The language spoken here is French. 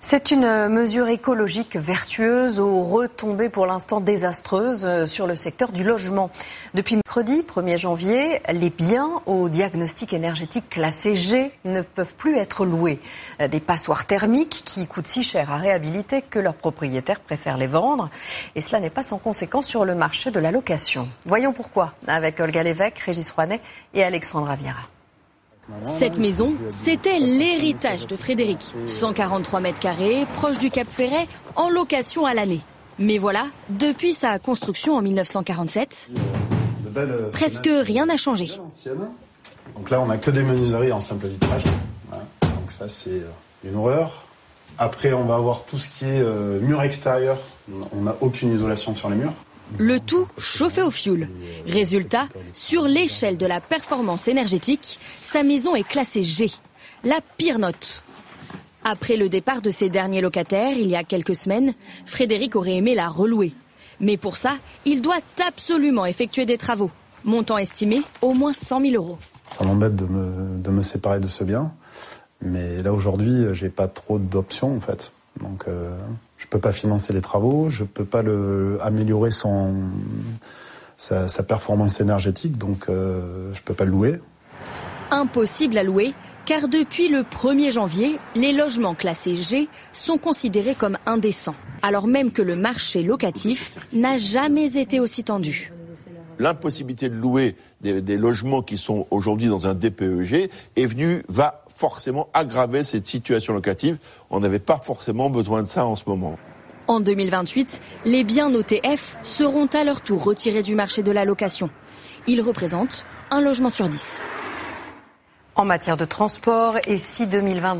C'est une mesure écologique vertueuse aux retombées pour l'instant désastreuses sur le secteur du logement. Depuis mercredi 1er janvier, les biens au diagnostic énergétique classé G ne peuvent plus être loués. Des passoires thermiques qui coûtent si cher à réhabiliter que leurs propriétaires préfèrent les vendre. Et cela n'est pas sans conséquence sur le marché de la location. Voyons pourquoi avec Olga Lévesque, Régis Rouanet et Alexandra Viera. Cette maison, c'était l'héritage de Frédéric. 143 mètres carrés, proche du Cap Ferret, en location à l'année. Mais voilà, depuis sa construction en 1947, presque rien n'a changé. Donc là, on n'a que des menuiseries en simple vitrage. Voilà. Donc ça, c'est une horreur. Après, on va avoir tout ce qui est mur extérieur. On n'a aucune isolation sur les murs. Le tout chauffé au fioul. Résultat, sur l'échelle de la performance énergétique, sa maison est classée G, la pire note. Après le départ de ses derniers locataires, il y a quelques semaines, Frédéric aurait aimé la relouer. Mais pour ça, il doit absolument effectuer des travaux, montant estimé au moins 100 000 euros. Ça m'embête de me séparer de ce bien, mais là aujourd'hui, j'ai pas trop d'options en fait. Donc je peux pas financer les travaux, je peux pas améliorer sa performance énergétique, donc je peux pas le louer. Impossible à louer, car depuis le 1er janvier, les logements classés G sont considérés comme indécents, alors même que le marché locatif n'a jamais été aussi tendu. L'impossibilité de louer des logements qui sont aujourd'hui dans un DPEG va forcément aggraver cette situation locative. On n'avait pas forcément besoin de ça en ce moment. En 2028, les biens notés F seront à leur tour retirés du marché de la location. Ils représentent un logement sur 10. En matière de transport, et si 2025